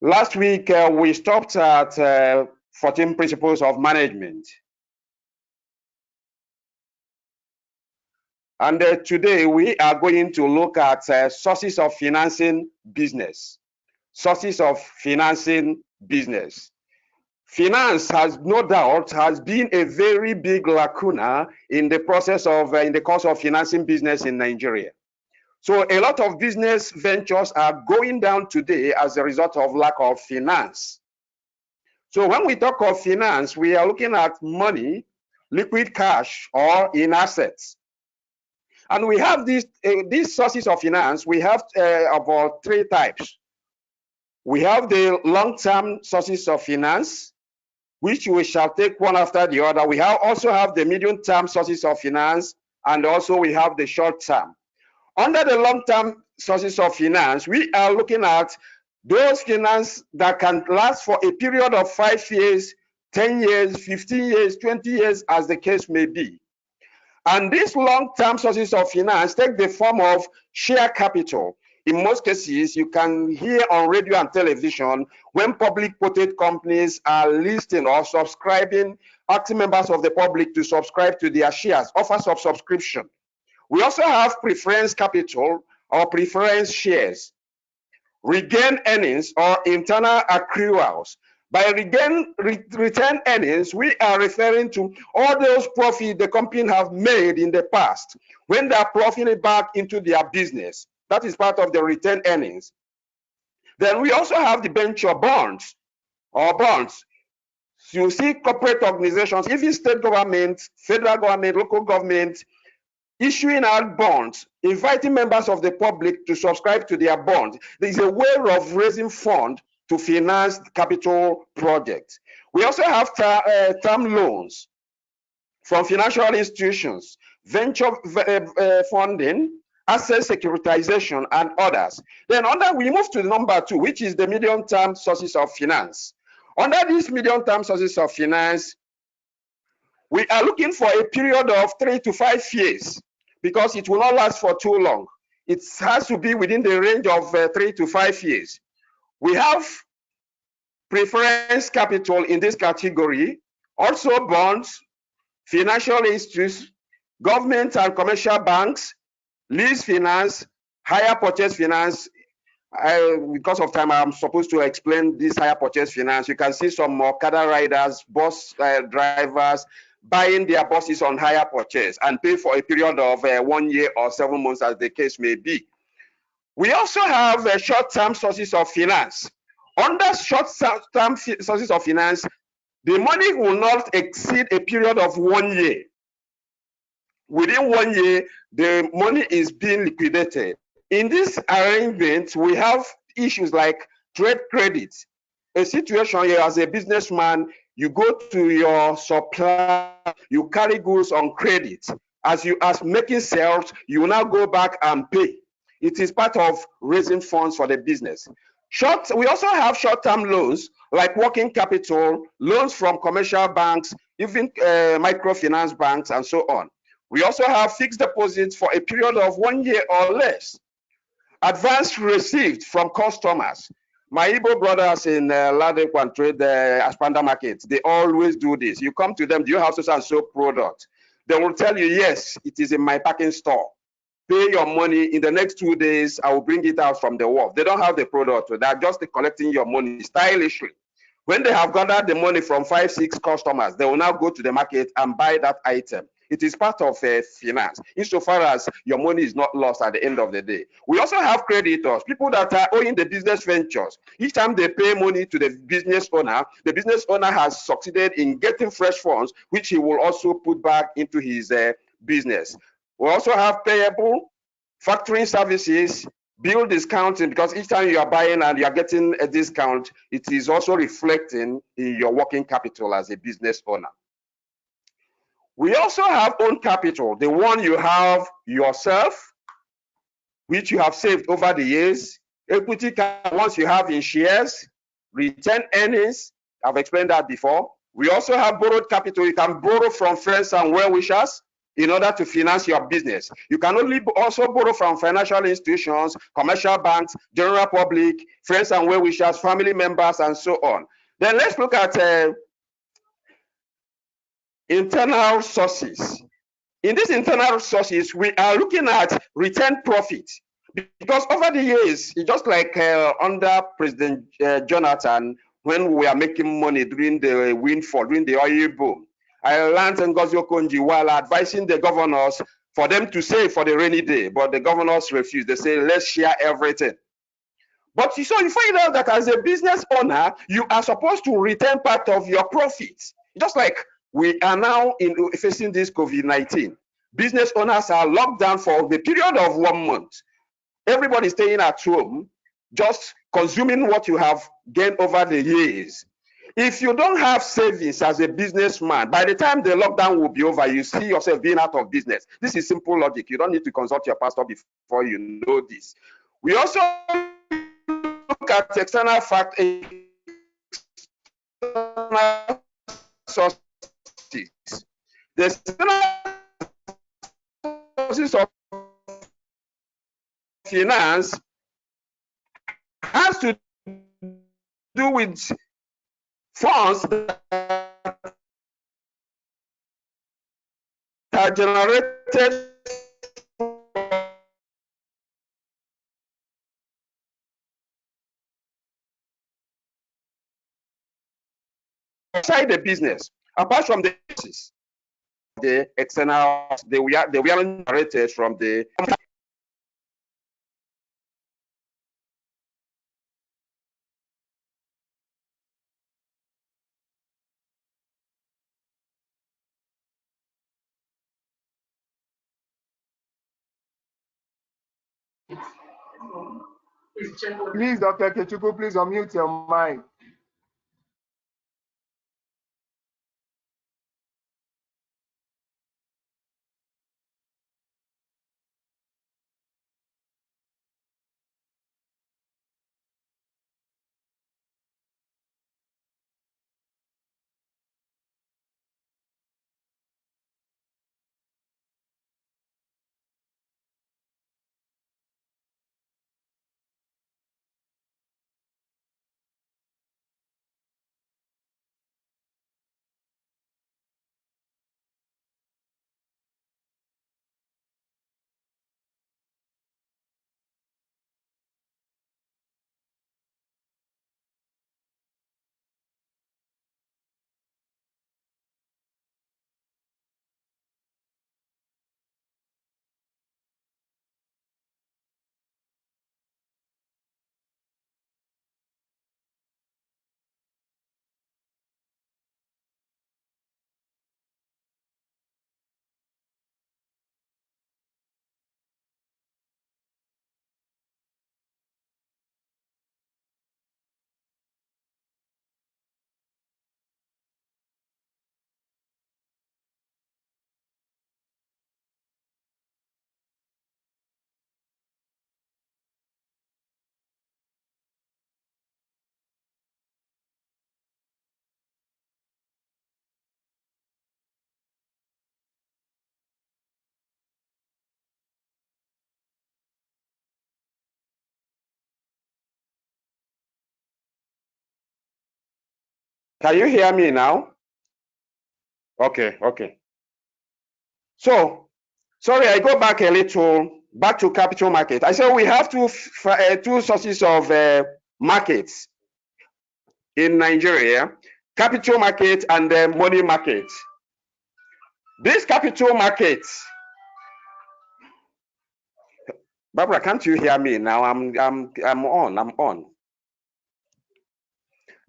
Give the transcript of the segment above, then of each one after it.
Last week, we stopped at 14 principles of management. And today we are going to look at sources of financing business. Sources of financing business. Finance has no doubt been a very big lacuna in the process of in the course of financing business in Nigeria. So a lot of business ventures are going down today as a result of lack of finance. So when we talk of finance, we are looking at money, liquid cash, or in assets. And we have these sources of finance. We have about three types. We have the long-term sources of finance, which we shall take one after the other. We also have the medium-term sources of finance, and also we have the short-term. Under the long-term sources of finance, we are looking at those finance that can last for a period of 5 years, 10 years, 15 years, 20 years, as the case may be. And these long-term sources of finance take the form of share capital. In most cases, you can hear on radio and television when public quoted companies are listing or subscribing, asking members of the public to subscribe to their shares, offers of subscription. We also have preference capital or preference shares, retained earnings or internal accruals. By retained earnings, we are referring to all those profits the company have made in the past when they are profiting back into their business. That is part of the retained earnings. Then we also have the venture bonds or bonds. So you see corporate organizations, even state government, federal government, local government, issuing out bonds, inviting members of the public to subscribe to their bonds. There is a way of raising funds to finance capital projects. We also have term loans from financial institutions, venture funding, asset securitization, and others. Then we move to number 2, which is the medium-term sources of finance. Under these medium-term sources of finance, we are looking for a period of 3 to 5 years because it will not last for too long. It has to be within the range of 3 to 5 years. We have preference capital in this category, also bonds, financial institutions, government and commercial banks, lease finance, hire purchase finance. Because of time, I'm supposed to explain this hire purchase finance. You can see some Okada riders, bus drivers, buying their buses on hire purchase and pay for a period of 1 year or 7 months, as the case may be. We also have short-term sources of finance. Under short-term sources of finance, the money will not exceed a period of 1 year. Within 1 year, the money is being liquidated. In this arrangement, we have issues like trade credit. A situation here as a businessman, you go to your supplier, you carry goods on credit. As making sales, you will now go back and pay. It is part of raising funds for the business. We also have short-term loans like working capital, loans from commercial banks, even microfinance banks, and so on. We also have fixed deposits for a period of 1 year or less. Advance received from customers. My Igbo brothers in Ladekwan trade Aspanda market, they always do this. You come to them, do you have so and so product? They will tell you, yes, it is in my packing store. Pay your money. In the next 2 days, I will bring it out from the wharf. They don't have the product. They are just collecting your money stylishly. When they have gathered the money from 5, 6 customers, they will now go to the market and buy that item. It is part of finance, insofar as your money is not lost at the end of the day. We also have creditors, people that are owing the business ventures. Each time they pay money to the business owner has succeeded in getting fresh funds, which he will also put back into his business. We also have payable, factoring services, bill discounting, because each time you are buying and you are getting a discount, it is also reflecting in your working capital as a business owner. We also have own capital, the one you have yourself, which you have saved over the years. Equity capital, once you have in shares, retained earnings, I've explained that before. We also have borrowed capital. You can borrow from friends and well-wishers. in order to finance your business. You can only also borrow from financial institutions, commercial banks, general public, friends and well-wishers, family members, and so on. Then let's look at internal sources. In these internal sources, we are looking at retained profit, because over the years, just like under President Jonathan, when we are making money during the windfall, during the oil boom, I learned Ngozi Okonjo while advising the governors for them to save for the rainy day, but the governors refused. They say, let's share everything. But so you find out that as a business owner, you are supposed to retain part of your profits. Just like we are now facing this COVID-19. Business owners are locked down for the period of 1 month. Everybody staying at home, just consuming what you have gained over the years. If you don't have savings as a businessman, by the time the lockdown will be over, you see yourself being out of business. This is simple logic. You don't need to consult your pastor before you know this. We also look at external factors, external sources. The external sources of finance has to do with funds that are generated outside the business, apart from the external, they were generated from the. Please, Dr. Kechuku, please unmute your mic. Can you hear me now? Okay, okay. So, sorry, I go back a little, back to capital market. I said we have two sources of markets in Nigeria, capital market and the money market. This capital market, Barbara, can't you hear me now? I'm on.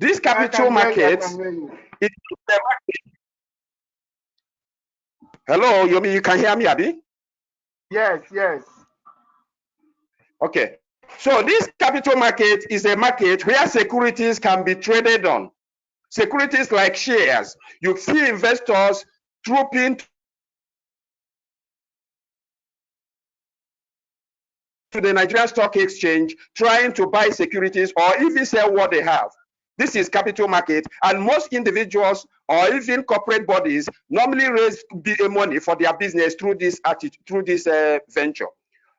This capital market, it is the market. Hello, Yomi, you can hear me, Abi? Yes, yes. Okay. So this capital market is a market where securities can be traded on. Securities like shares. You see investors trooping to the Nigerian Stock Exchange trying to buy securities or even sell what they have. This is capital market, and most individuals or even corporate bodies normally raise money for their business through this venture.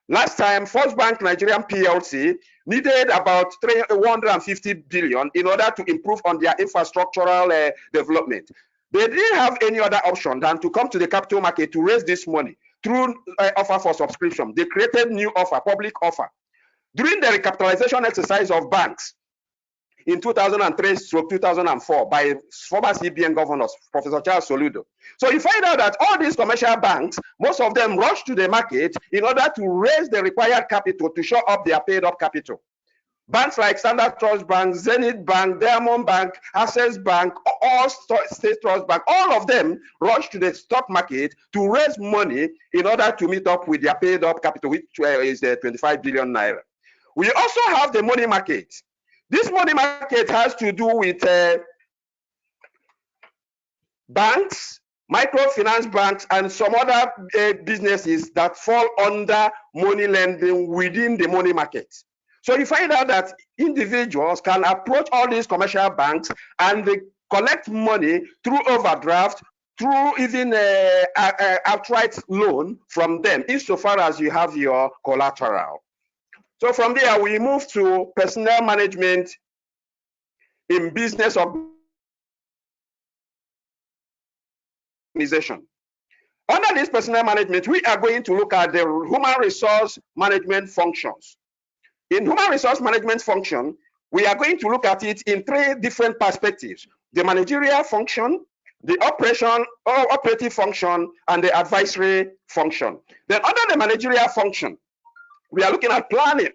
Last time, First Bank Nigerian PLC needed about 350 billion in order to improve on their infrastructural development. They didn't have any other option than to come to the capital market to raise this money through offer for subscription. They created new offer, public offer. During the recapitalization exercise of banks in 2003-2004 by former CBN governors, Professor Charles Soludo. So you find out that all these commercial banks, most of them rushed to the market in order to raise the required capital to show up their paid up capital. Banks like Standard Trust Bank, Zenith Bank, Diamond Bank, Access Bank, all State Trust Bank, all of them rushed to the stock market to raise money in order to meet up with their paid up capital, which is 25 billion naira. We also have the money market. This money market has to do with banks, microfinance banks, and some other businesses that fall under money lending within the money market. So you find out that individuals can approach all these commercial banks and they collect money through overdraft, through even outright loan from them, insofar as you have your collateral. So from there, we move to personnel management in business organization. Under this personnel management, we are going to look at the human resource management functions. In human resource management function, we are going to look at it in three different perspectives: the managerial function, the operative function, and the advisory function. Then under the managerial function, we are looking at planning.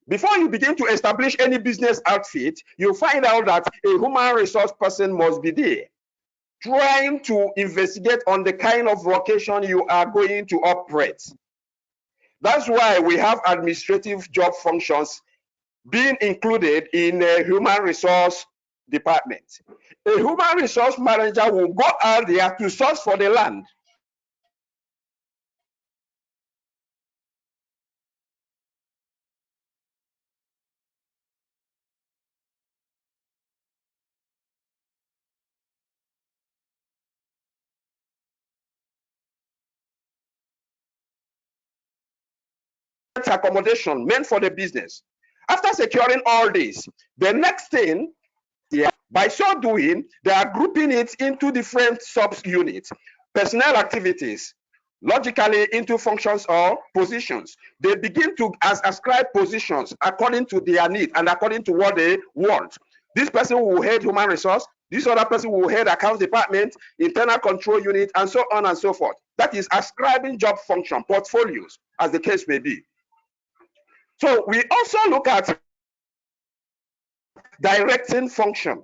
Before you begin to establish any business outfit, you find out that a human resource person must be there, trying to investigate on the kind of location you are going to operate. That's why we have administrative job functions being included in a human resource department. A human resource manager will go out there to source for the land. Accommodation meant for the business. After securing all this, the next thing, by so doing, they are grouping it into different sub-units, personnel activities, logically into functions or positions. They begin to ascribe positions according to their need and according to what they want. This person will head human resource, this other person will head accounts department, internal control unit, and so on and so forth. That is ascribing job function, portfolios, as the case may be. So we also look at directing function.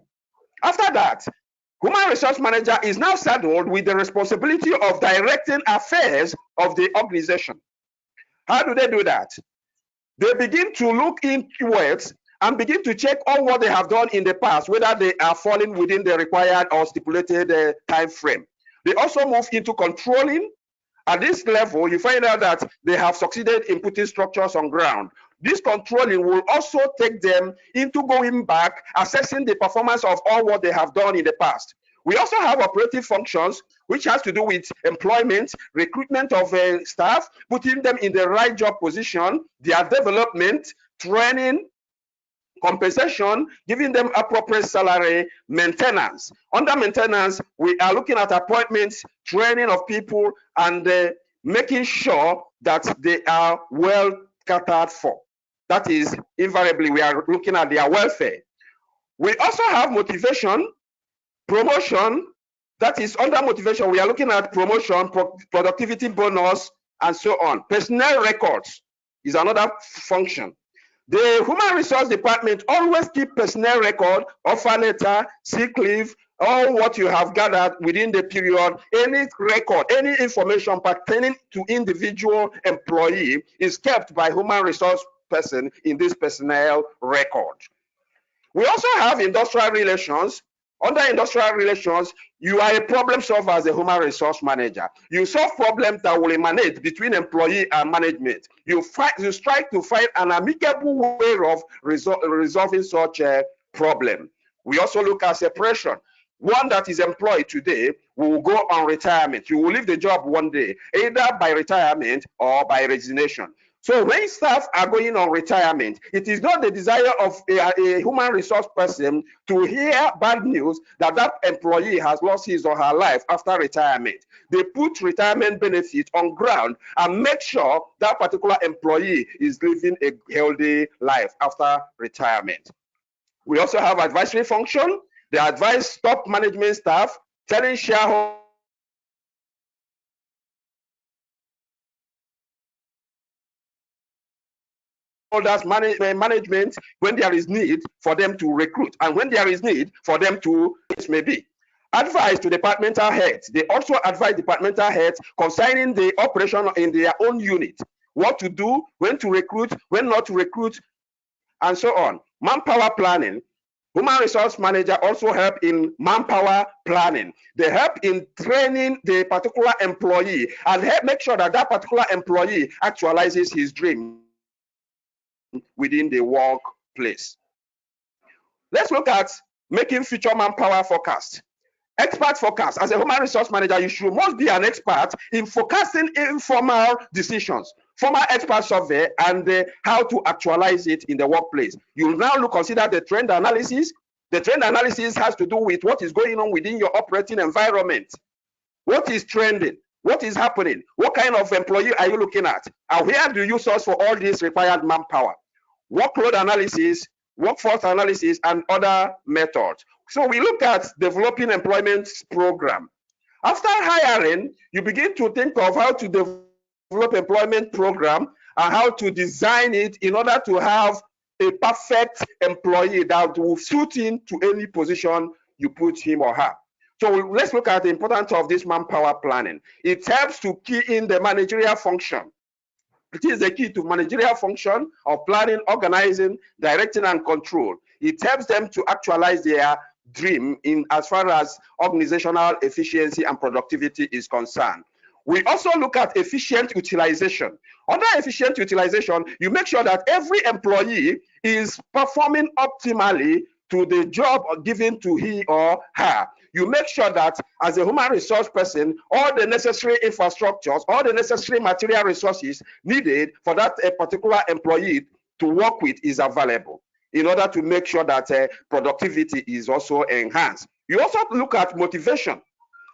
After that, human resource manager is now saddled with the responsibility of directing affairs of the organization. How do they do that? They begin to look inwards and begin to check on what they have done in the past, whether they are falling within the required or stipulated time frame. They also move into controlling. At this level, you find out that they have succeeded in putting structures on ground. This controlling will also take them into going back, assessing the performance of all what they have done in the past. We also have operative functions, which has to do with employment, recruitment of staff, putting them in the right job position, their development, training, compensation, giving them appropriate salary, maintenance. Under maintenance, we are looking at appointments, training of people, and making sure that they are well catered for. That is, invariably, we are looking at their welfare. We also have motivation, promotion. That is, under motivation, we are looking at promotion, productivity bonus, and so on. Personnel records is another function. The human resource department always keep personnel record, offer letter, sick leave, all what you have gathered within the period. Any record, any information pertaining to individual employee is kept by human resource person in this personnel record. We also have industrial relations. Under industrial relations, you are a problem solver as a human resource manager. You solve problems that will emanate between employee and management. You strive to find an amicable way of resolving such a problem. We also look at separation. One that is employed today will go on retirement. You will leave the job one day, either by retirement or by resignation. So when staff are going on retirement, it is not the desire of a human resource person to hear bad news that that employee has lost his or her life after retirement. They put retirement benefits on ground and make sure that particular employee is living a healthy life after retirement. We also have advisory function. They advise top management staff, telling shareholders management when there is need for them to recruit and when there is need for them to, maybe. Advice to departmental heads. They also advise departmental heads concerning the operation in their own unit, what to do, when to recruit, when not to recruit, and so on. Manpower planning. Human resource manager also help in manpower planning. They help in training the particular employee and help make sure that that particular employee actualizes his dream within the workplace. Let's look at making future manpower forecast. Expert forecast. As a human resource manager, you must be an expert in forecasting informal decisions, formal expert survey, and how to actualize it in the workplace. You will now consider the trend analysis. The trend analysis has to do with what is going on within your operating environment. What is trending? What is happening? What kind of employee are you looking at? And where do you source for all this required manpower? Workload analysis, workforce analysis, and other methods. So we look at developing employment program. After hiring, you begin to think of how to develop employment program and how to design it in order to have a perfect employee that will suit into any position you put him or her. So let's look at the importance of this manpower planning. It helps to key in the managerial function. It is the key to managerial function of planning, organizing, directing, and control. It helps them to actualize their dream in as far as organizational efficiency and productivity is concerned. We also look at efficient utilization. Under efficient utilization, you make sure that every employee is performing optimally to the job given to he or her. You make sure that as a human resource person, all the necessary infrastructures, all the necessary material resources needed for that particular employee to work with is available in order to make sure that productivity is also enhanced. You also look at motivation.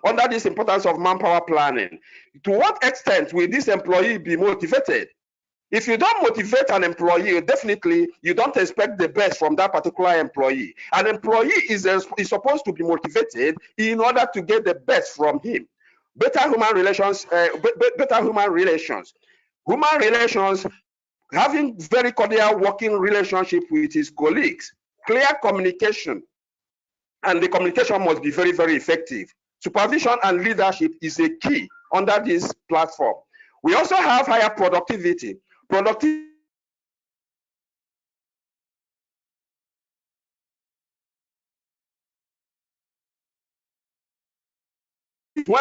Under this importance of manpower planning, to what extent will this employee be motivated? If you don't motivate an employee, definitely you don't expect the best from that particular employee. An employee is supposed to be motivated in order to get the best from him. Better human relations, Human relations, having very cordial working relationship with his colleagues, clear communication, and the communication must be very, very effective. Supervision and leadership is a key under this platform. We also have higher productivity. When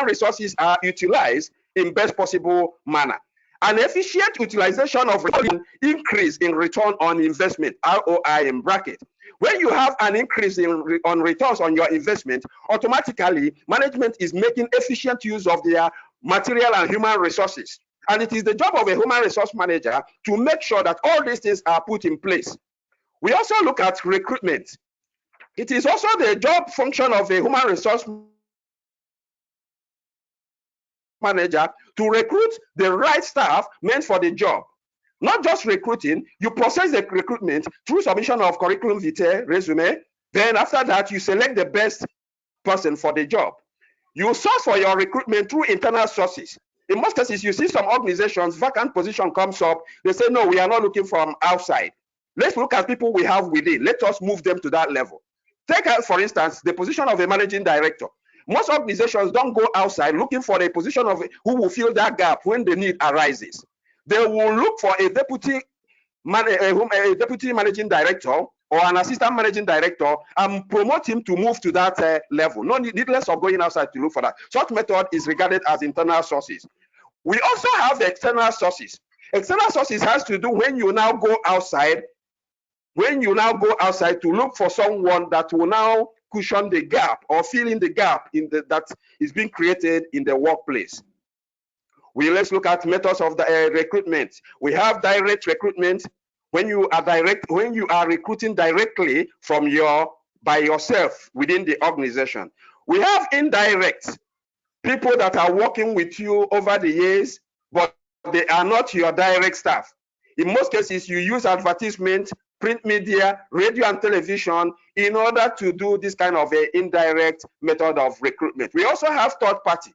resources are utilized in best possible manner. An efficient utilization of increase in return on investment, ROI in bracket. When you have an increase on returns on your investment, automatically management is making efficient use of their material and human resources. And it is the job of a human resource manager to make sure that all these things are put in place. We also look at recruitment. It is also the job function of a human resource manager to recruit the right staff meant for the job. Not just recruiting, you process the recruitment through submission of curriculum vitae, resume. Then after that, you select the best person for the job. You source for your recruitment through internal sources. In most cases, you see some organizations, vacant position comes up, they say, no, we are not looking from outside. Let's look at people we have within. Let us move them to that level. Take, for instance, the position of a managing director. Most organizations don't go outside looking for a position of who will fill that gap when the need arises. They will look for a deputy managing director or an assistant managing director and promote him to move to that level. No needless of going outside to look for that. Such method is regarded as internal sources. We also have the external sources. External sources has to do when you now go outside when you now go outside to look for someone that will now cushion the gap or fill in the gap that is being created in the workplace. Let's look at methods of the recruitment. We have direct recruitment. When you are recruiting directly by yourself within the organization. We have indirect, people that are working with you over the years, but they are not your direct staff. In most cases, you use advertisement, print media, radio and television in order to do this kind of an indirect method of recruitment. We also have third party,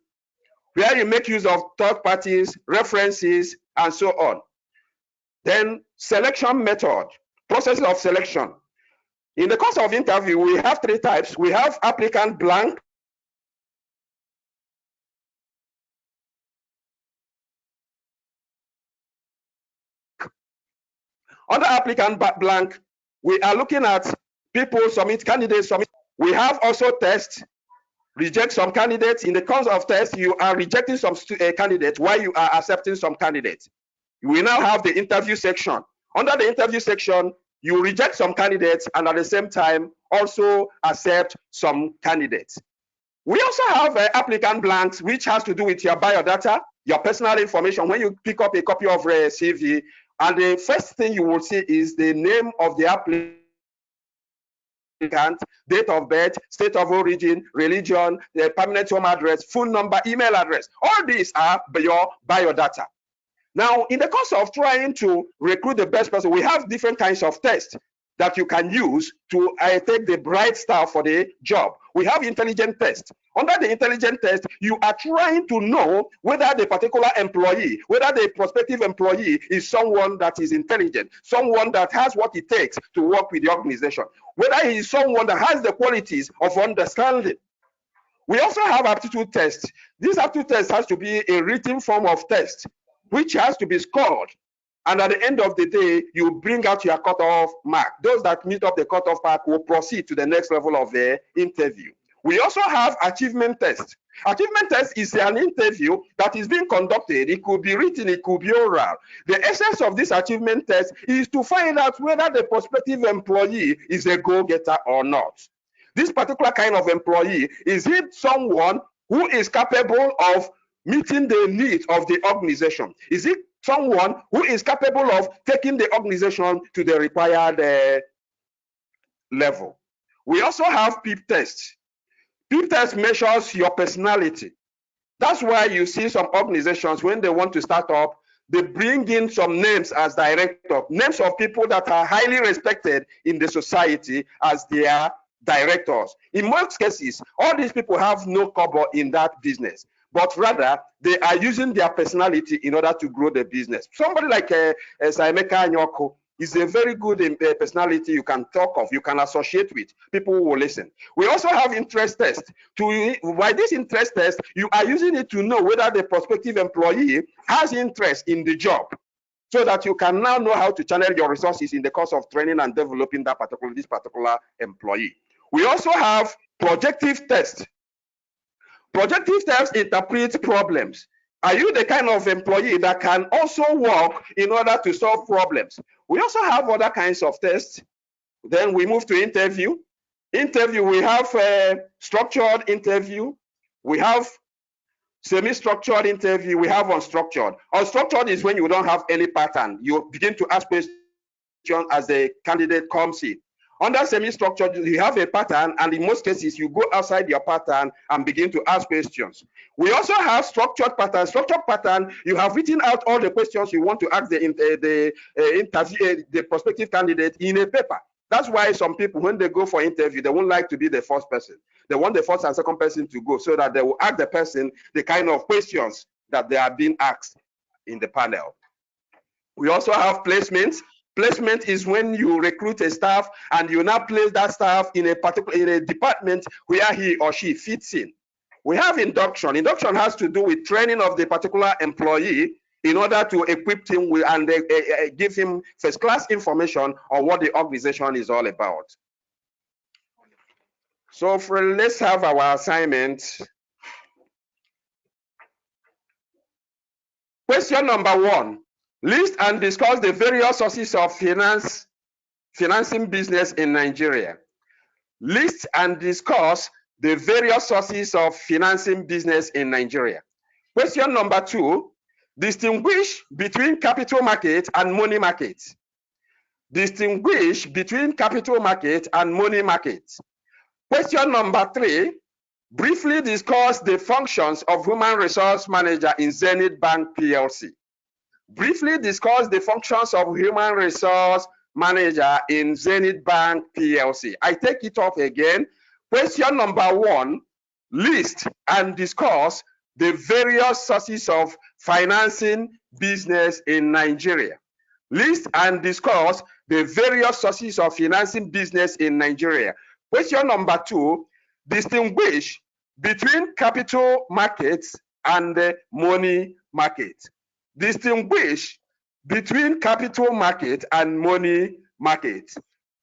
where you make use of third parties, references, and so on. Then selection method, process of selection. In the course of interview, we have three types. We have applicant blank, under applicant blank, we are looking at people submit, candidates submit. We have also test, reject some candidates. In the course of test, you are rejecting some candidates while you are accepting some candidates. We now have the interview section. Under the interview section, you reject some candidates and at the same time also accept some candidates. We also have applicant blanks, which has to do with your biodata, your personal information. When you pick up a copy of a CV, and the first thing you will see is the name of the applicant, date of birth, state of origin, religion, the permanent home address, phone number, email address. All these are your biodata. Now, in the course of trying to recruit the best person, we have different kinds of tests that you can use to take the right star for the job. We have intelligent test. Under the intelligent test, you are trying to know whether the particular employee, whether the prospective employee is someone that is intelligent, someone that has what it takes to work with the organization, whether he is someone that has the qualities of understanding. We also have aptitude tests. This aptitude test has to be a written form of test, which has to be scored. And at the end of the day, you bring out your cutoff mark. Those that meet up the cutoff mark will proceed to the next level of the interview. We also have achievement test. Achievement test is an interview that is being conducted. It could be written, it could be oral. The essence of this achievement test is to find out whether the prospective employee is a go-getter or not. This particular kind of employee, is it someone who is capable of meeting the needs of the organization? Is it someone who is capable of taking the organization to the required level? We also have PEEP test. PEEP test measures your personality. That's why you see some organizations, when they want to start up, they bring in some names as director, names of people that are highly respected in the society as their directors. In most cases, all these people have no cover in that business, but rather they are using their personality in order to grow the business. Somebody like Saimeka Anyoko is a very good personality you can talk of, you can associate with, people who will listen. We also have interest test. By this interest test, you are using it to know whether the prospective employee has interest in the job, so that you can now know how to channel your resources in the course of training and developing this particular employee. We also have projective test. Projective test interprets problems. Are you the kind of employee that can also work in order to solve problems? We also have other kinds of tests. Then we move to interview. Interview, we have structured interview. We have semi-structured interview. We have unstructured. Unstructured is when you don't have any pattern. You begin to ask questions as the candidate comes in. Under semi-structured, you have a pattern, and in most cases, you go outside your pattern and begin to ask questions. We also have structured pattern. Structured pattern, you have written out all the questions you want to ask the prospective candidate in a paper. That's why some people, when they go for interview, they won't like to be the first person. They want the first and second person to go, so that they will ask the person the kind of questions that they are being asked in the panel. We also have placements. Placement is when you recruit a staff and you now place that staff in a department where he or she fits in. We have induction. Induction has to do with training of the particular employee in order to equip him with and give him first-class information on what the organization is all about. So let's have our assignment. Question number 1. List and discuss the various sources of financing business in Nigeria. List and discuss the various sources of financing business in Nigeria. Question number 2, distinguish between capital market and money market. Distinguish between capital market and money market. Question number 3, briefly discuss the functions of human resource manager in Zenith Bank PLC. Briefly discuss the functions of human resource manager in Zenith Bank PLC. I take it up again. Question number 1, list and discuss the various sources of financing business in Nigeria. List and discuss the various sources of financing business in Nigeria. Question number 2, distinguish between capital markets and the money market. Distinguish between capital market and money market.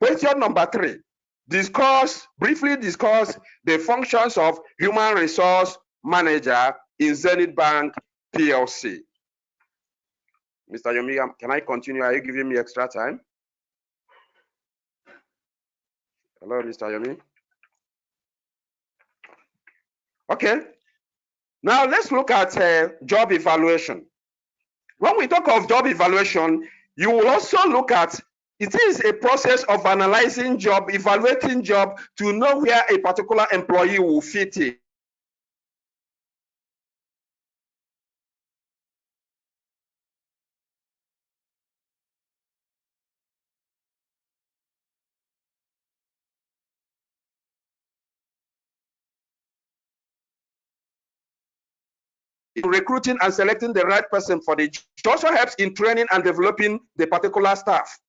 Question number 3, briefly discuss the functions of human resource manager in Zenith Bank PLC. Mr. Yomi, can I continue? Are you giving me extra time? Hello, Mr. Yomi. Okay. Now let's look at job evaluation. When we talk of job evaluation, you will also look at, it is a process of analyzing job, evaluating job to know where a particular employee will fit in. Recruiting and selecting the right person for the job. It also helps in training and developing the particular staff.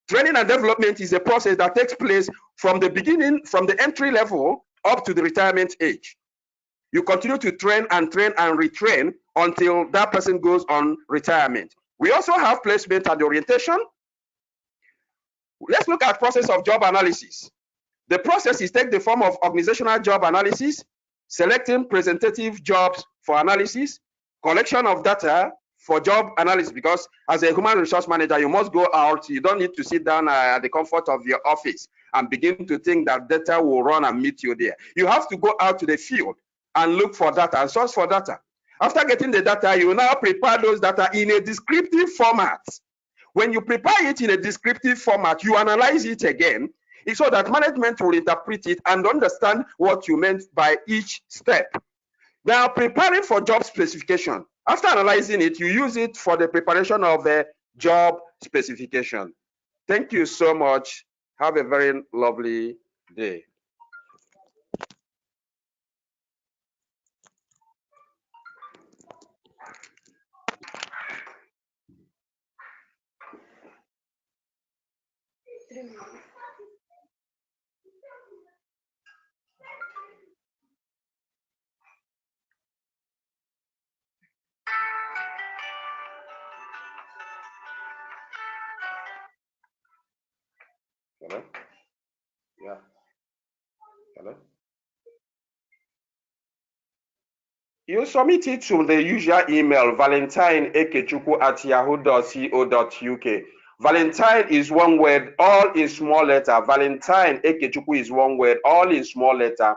Training and development is a process that takes place from the beginning, from the entry level up to the retirement age. You continue to train and retrain until that person goes on retirement. We also have placement and orientation. Let's look at process of job analysis. The process is take the form of organizational job analysis, selecting representative jobs for analysis, collection of data for job analysis, because as a human resource manager, you must go out. You don't need to sit down at the comfort of your office and begin to think that data will run and meet you there. You have to go out to the field and look for data and source for data. After getting the data, you now prepare those data in a descriptive format. When you prepare it in a descriptive format, you analyze it again so that management will interpret it and understand what you meant by each step. Now, preparing for job specification. After analyzing it, you use it for the preparation of the job specification. Thank you so much. Have a very lovely day. Hello? Yeah. Hello? You submit it to the usual email, valentineekechukwu@yahoo.co.uk. Valentine is one word, all in small letter. Valentine Ekechukwu is one word, all in small letter,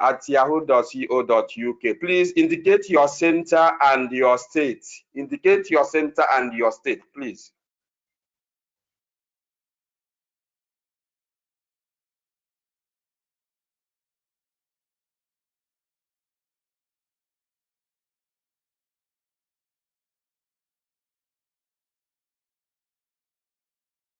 at yahoo.co.uk. Please indicate your center and your state. Indicate your center and your state, please.